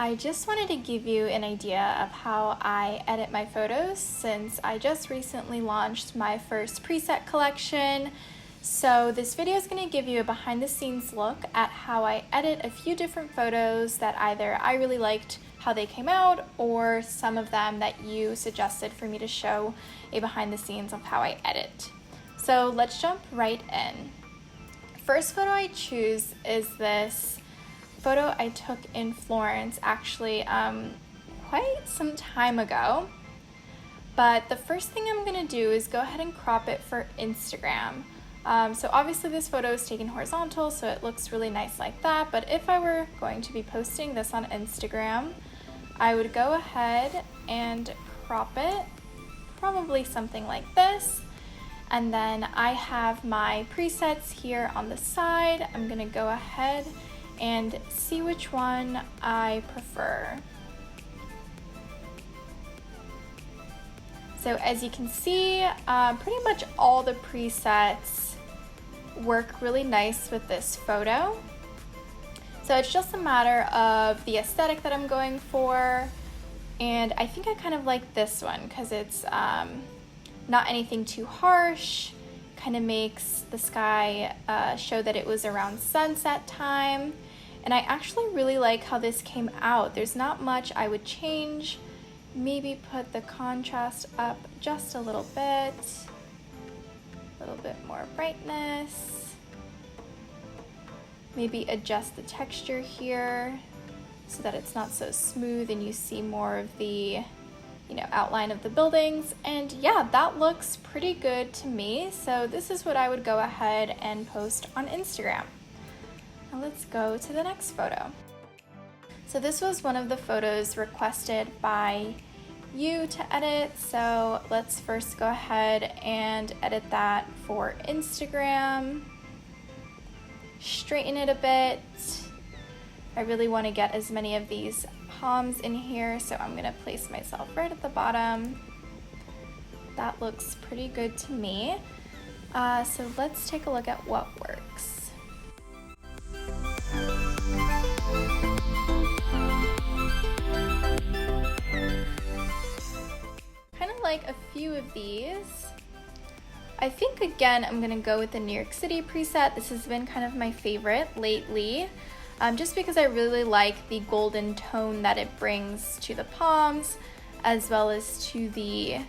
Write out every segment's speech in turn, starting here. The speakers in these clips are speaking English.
I just wanted to give you an idea of how I edit my photos since I just recently launched my first preset collection. So this video is going to give you a behind the scenes look at how I edit a few different photos that either I really liked how they came out or some of them that you suggested for me to show a behind the scenes of how I edit. So let's jump right in. First photo I choose is this photo I took in Florence actually quite some time ago. But the first thing I'm going to do is go ahead and crop it for Instagram. So obviously this photo is taken horizontal, so it looks really nice like that. But if I were going to be posting this on Instagram, I would go ahead and crop it, probably something like this. And then I have my presets here on the side. I'm going to go ahead and see which one I prefer. So as you can see, pretty much all the presets work really nice with this photo. So it's just a matter of the aesthetic that I'm going for. And I think I kind of like this one because it's not anything too harsh, kind of makes the sky show that it was around sunset time. And I actually really like how this came out. There's not much I would change. Maybe put the contrast up just a little bit more brightness. Maybe adjust the texture here so that it's not so smooth and you see more of the outline of the buildings. And yeah, that looks pretty good to me. So this is what I would go ahead and post on Instagram. Now let's go to the next photo. So this was one of the photos requested by you to edit. So let's first go ahead and edit that for Instagram. Straighten it a bit. I really want to get as many of these palms in here, so I'm gonna place myself right at the bottom. That looks pretty good to me. So let's take a look at what works. Kind of like a few of these. I think again I'm gonna go with the New York City preset. This has been kind of my favorite lately. Just because I really like the golden tone that it brings to the palms, as well as to the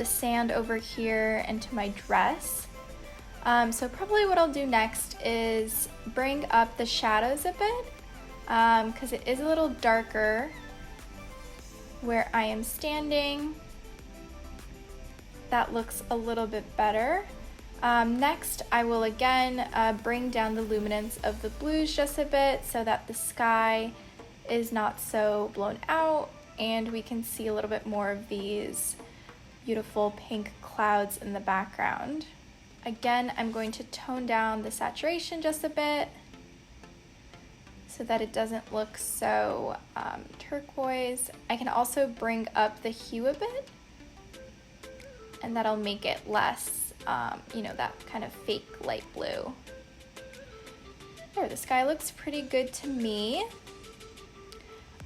sand over here and to my dress. So probably what I'll do next is bring up the shadows a bit, because it is a little darker where I am standing. That looks a little bit better. Next, I will again bring down the luminance of the blues just a bit so that the sky is not so blown out and we can see a little bit more of these beautiful pink clouds in the background. Again, I'm going to tone down the saturation just a bit so that it doesn't look so turquoise. I can also bring up the hue a bit, and that'll make it less that kind of fake light blue. There, the sky looks pretty good to me.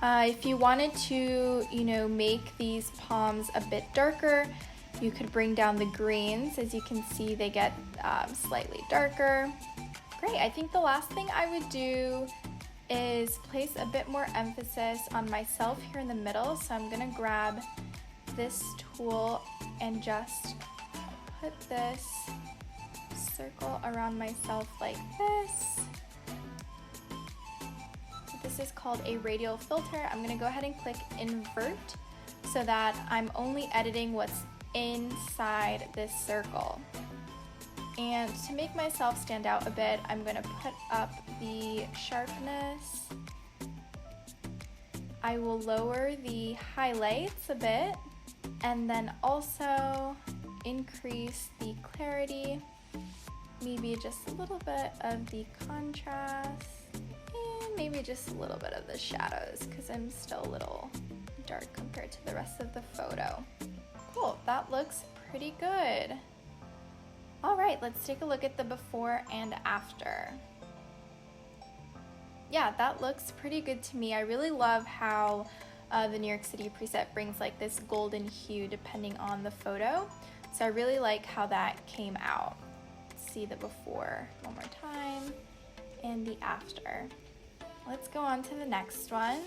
If you wanted to, make these palms a bit darker, you could bring down the greens. As you can see, they get slightly darker. Great, I think the last thing I would do is place a bit more emphasis on myself here in the middle. So I'm gonna grab this tool and just put this circle around myself like this. This is called a radial filter. I'm gonna go ahead and click invert so that I'm only editing what's inside this circle. And to make myself stand out a bit, I'm gonna put up the sharpness. I will lower the highlights a bit and then also increase the clarity, maybe just a little bit of the contrast, and maybe just a little bit of the shadows because I'm still a little dark compared to the rest of the photo. Cool, that looks pretty good. All right, let's take a look at the before and after. yeah, that looks pretty good to me. I really love how the New York City preset brings like this golden hue depending on the photo. So I really like how that came out. See the before one more time and the after. Let's go on to the next one.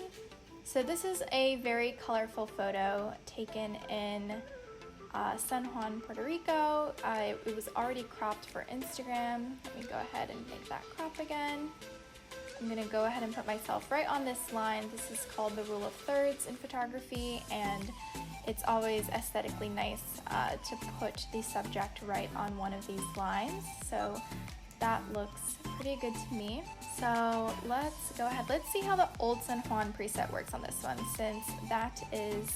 So this is a very colorful photo taken in San Juan, Puerto Rico. It was already cropped for Instagram. Let me go ahead and make that crop again. I'm gonna go ahead and put myself right on this line. This is called the rule of thirds in photography, and it's always aesthetically nice to put the subject right on one of these lines. So that looks pretty good to me. So let's go ahead. Let's see how the old San Juan preset works on this one, since that is,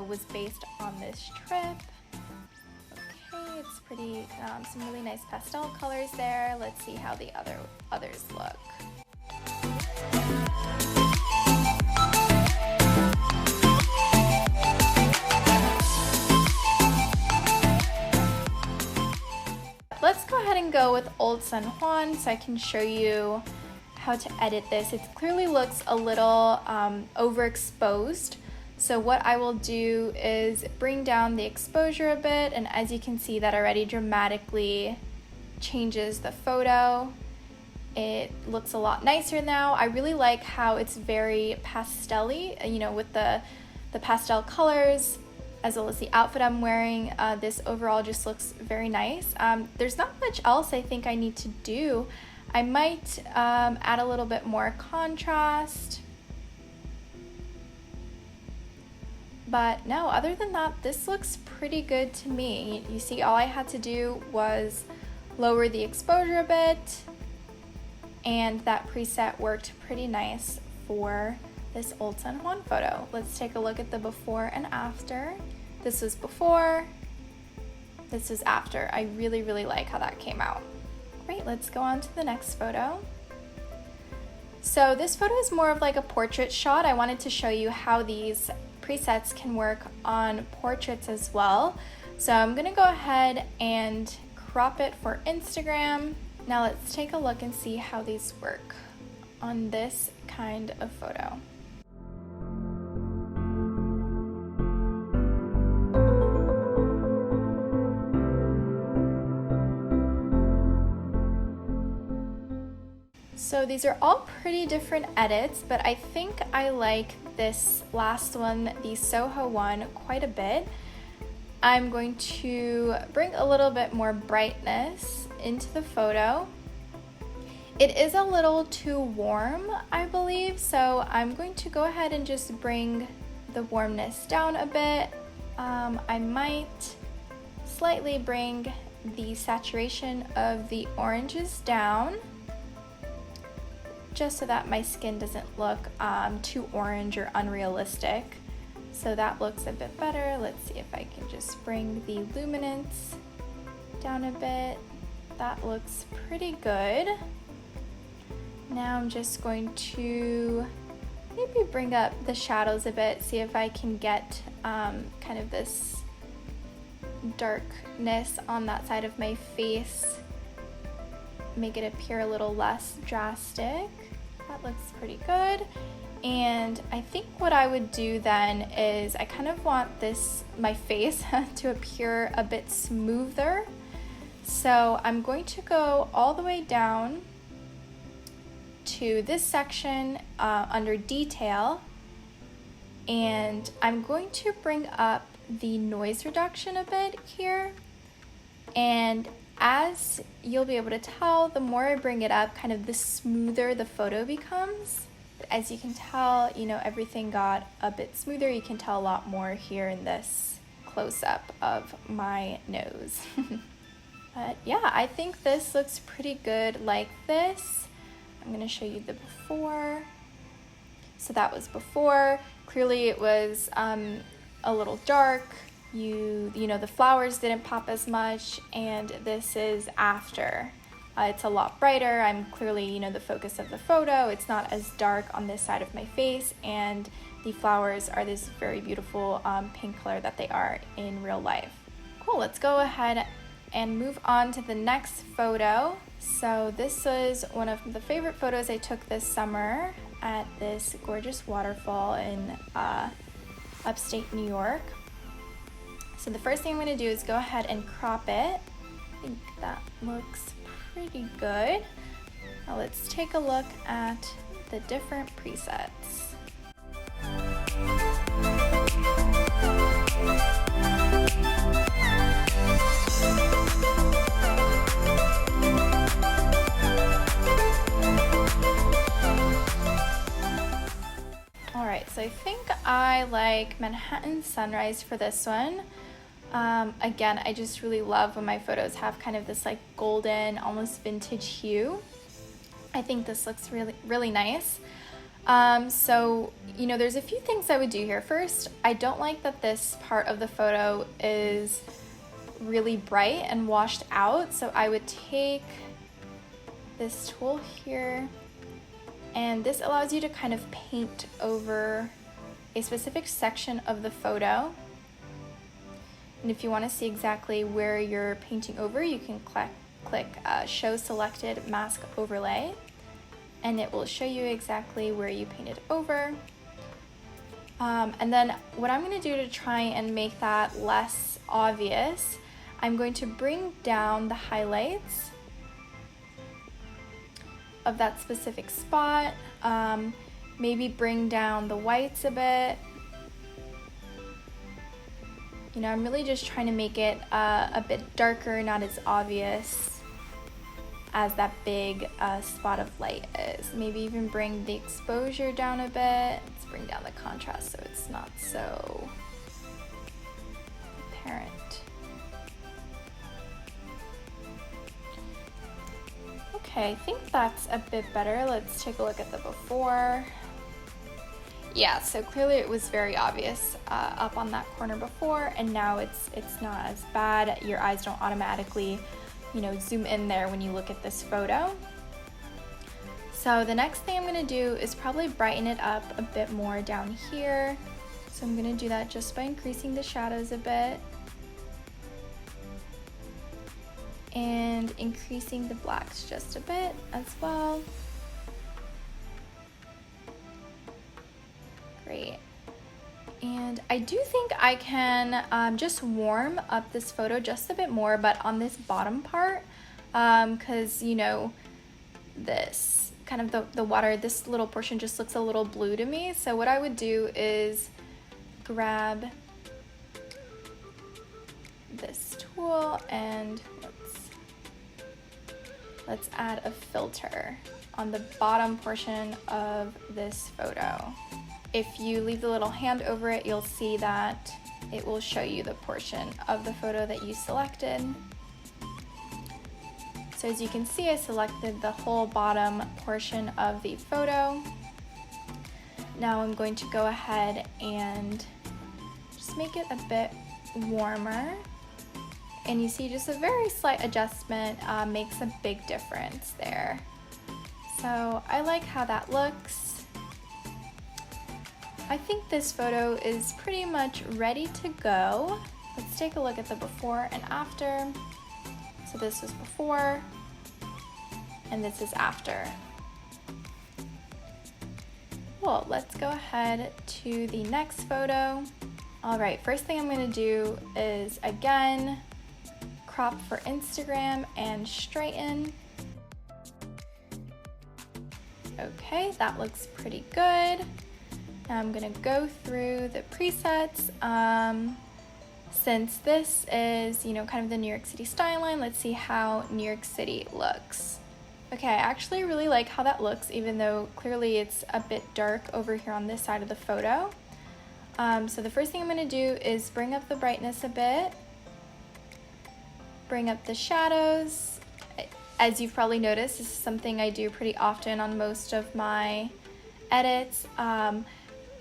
was based on this trip. Okay, it's pretty, some really nice pastel colors there. Let's see how the others look. Let's go ahead and go with Old San Juan so I can show you how to edit this. It clearly looks a little overexposed. So what I will do is bring down the exposure a bit, and as you can see, that already dramatically changes the photo. It looks a lot nicer now. I really like how it's very pastel-y, with the pastel colors, as well as the outfit I'm wearing. This overall just looks very nice. There's not much else I think I need to do. I might add a little bit more contrast. But no, other than that, this looks pretty good to me. You see, all I had to do was lower the exposure a bit, and that preset worked pretty nice for this old San Juan photo. Let's take a look at the before and after. This was before, this is after. I really, really like how that came out. Great, let's go on to the next photo. So this photo is more of like a portrait shot. I wanted to show you how these presets can work on portraits as well. So I'm gonna go ahead and crop it for Instagram. Now let's take a look and see how these work on this kind of photo. So these are all pretty different edits, but I think I like this last one, the Soho one, quite a bit. I'm going to bring a little bit more brightness into the photo. It is a little too warm, I believe, so I'm going to go ahead and just bring the warmness down a bit. I might slightly bring the saturation of the oranges down, just so that my skin doesn't look too orange or unrealistic. So that looks a bit better. Let's see if I can just bring the luminance down a bit. That looks pretty good. Now I'm just going to maybe bring up the shadows a bit, see if I can get kind of this darkness on that side of my face, make it appear a little less drastic. That looks pretty good. And I think what I would do then is I kind of want my face to appear a bit smoother. So I'm going to go all the way down to this section under detail, and I'm going to bring up the noise reduction a bit here. And as you'll be able to tell, the more I bring it up, kind of the smoother the photo becomes. As you can tell, everything got a bit smoother. You can tell a lot more here in this close-up of my nose. But yeah, I think this looks pretty good like this. I'm gonna show you the before. So that was before. Clearly it was a little dark. The flowers didn't pop as much, and this is after. It's a lot brighter. I'm clearly, the focus of the photo. It's not as dark on this side of my face, and the flowers are this very beautiful pink color that they are in real life. Cool, let's go ahead and move on to the next photo. So this was one of the favorite photos I took this summer at this gorgeous waterfall in upstate New York. So the first thing I'm going to do is go ahead and crop it. I think that looks pretty good. Now let's take a look at the different presets. Alright, so I think I like Manhattan Sunrise for this one. Again, I just really love when my photos have kind of this like golden, almost vintage hue. I think this looks really nice. So, you know, there's a few things I would do here. First, I don't like that this part of the photo is really bright and washed out. So I would take this tool here, and this allows you to kind of paint over a specific section of the photo. And if you want to see exactly where you're painting over, you can click Show Selected Mask Overlay, and it will show you exactly where you painted over. And then what I'm going to do to try and make that less obvious, I'm going to bring down the highlights of that specific spot, maybe bring down the whites a bit. You know, I'm really just trying to make it a bit darker, not as obvious as that big spot of light is. Maybe even bring the exposure down a bit. Let's bring down the contrast so it's not so apparent. Okay, I think that's a bit better. Let's take a look at the before. Yeah, so clearly it was very obvious up on that corner before, and now it's not as bad. Your eyes don't automatically, you know, zoom in there when you look at this photo. So the next thing I'm going to do is probably brighten it up a bit more down here. So I'm going to do that just by increasing the shadows a bit and increasing the blacks just a bit as well. Great. And I do think I can just warm up this photo just a bit more, but on this bottom part, because you know, this kind of the water, this little portion just looks a little blue to me. So what I would do is grab this tool and let's add a filter on the bottom portion of this photo. If you leave the little hand over it, you'll see that it will show you the portion of the photo that you selected. So as you can see, I selected the whole bottom portion of the photo. Now I'm going to go ahead and just make it a bit warmer. And you see just a very slight adjustment makes a big difference there. So I like how that looks. I think this photo is pretty much ready to go. Let's take a look at the before and after. So this is before, and this is after. Cool, let's go ahead to the next photo. All right, first thing I'm gonna do is, again, crop for Instagram and straighten. Okay, that looks pretty good. Now I'm gonna go through the presets. Since this is, you know, kind of the New York City skyline, let's see how New York City looks. Okay, I actually really like how that looks, even though clearly it's a bit dark over here on this side of the photo. So the first thing I'm gonna do is bring up the brightness a bit, bring up the shadows. As you've probably noticed, this is something I do pretty often on most of my edits.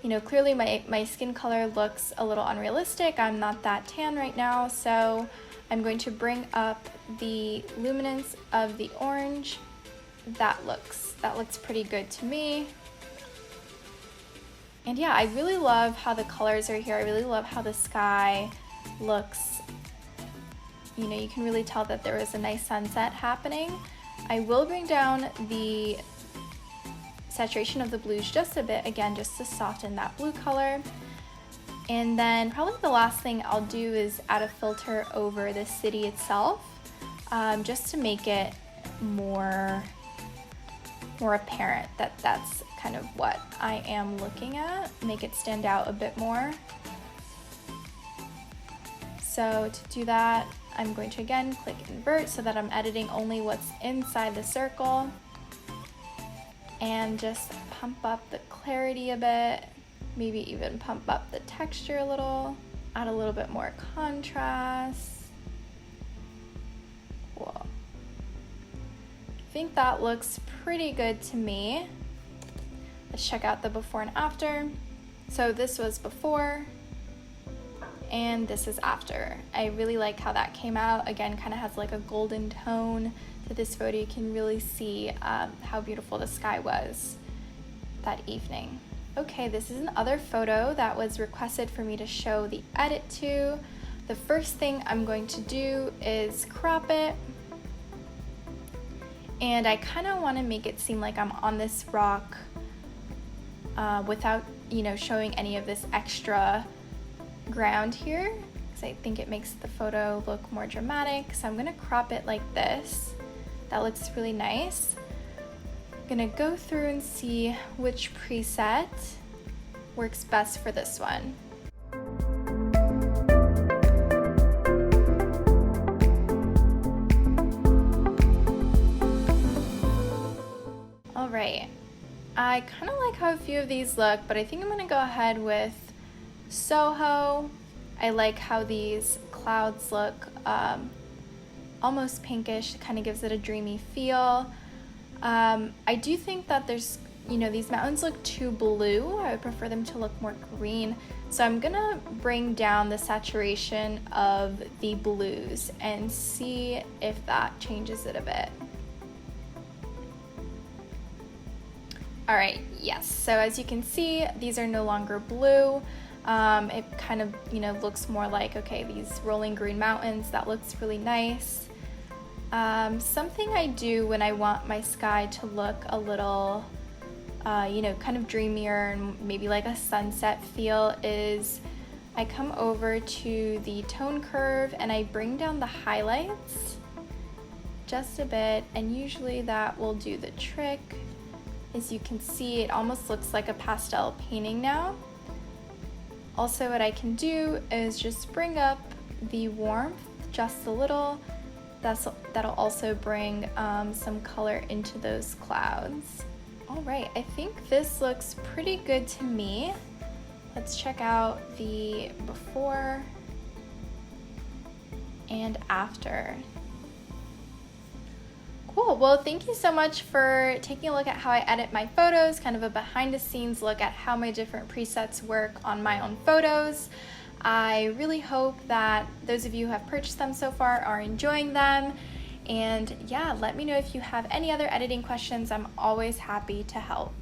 You know, clearly my skin color looks a little unrealistic. I'm not that tan right now, so I'm going to bring up the luminance of the orange. That looks pretty good to me. And yeah, I really love how the colors are here. I really love how the sky looks, you know, you can really tell that there was a nice sunset happening. I will bring down the saturation of the blues just a bit, again, just to soften that blue color. And then probably the last thing I'll do is add a filter over the city itself, just to make it more apparent that that's kind of what I am looking at, make it stand out a bit more. So to do that, I'm going to again click invert so that I'm editing only what's inside the circle, and just pump up the clarity a bit, maybe even pump up the texture a little, add a little bit more contrast. Cool. I think that looks pretty good to me. Let's check out the before and after. So this was before, and this is after. I really like how that came out. Again, kind of has like a golden tone to this photo. You can really see how beautiful the sky was that evening. Okay, this is another photo that was requested for me to show the edit to. The first thing I'm going to do is crop it. And I kind of want to make it seem like I'm on this rock without, you know, showing any of this extra ground here, because I think it makes the photo look more dramatic. So I'm going to crop it like this. That looks really nice. I'm going to go through and see which preset works best for this one. All right, I kind of like how a few of these look, but I think I'm going to go ahead with Soho. I like how these clouds look almost pinkish. It kind of gives it a dreamy feel. I do think that there's, you know, these mountains look too blue. I would prefer them to look more green. So I'm gonna bring down the saturation of the blues and see if that changes it a bit. All right, yes, so as you can see, these are no longer blue. It kind of, you know, looks more like, okay, these rolling green mountains. That looks really nice. Something I do when I want my sky to look a little, you know, kind of dreamier and maybe like a sunset feel is I come over to the tone curve and I bring down the highlights just a bit, and usually that will do the trick. As you can see, it almost looks like a pastel painting now. Also, what I can do is just bring up the warmth just a little. That'll also bring some color into those clouds. All right, I think this looks pretty good to me. Let's check out the before and after. Cool, well, thank you so much for taking a look at how I edit my photos, kind of a behind the scenes look at how my different presets work on my own photos. I really hope that those of you who have purchased them so far are enjoying them. And yeah, let me know if you have any other editing questions. I'm always happy to help.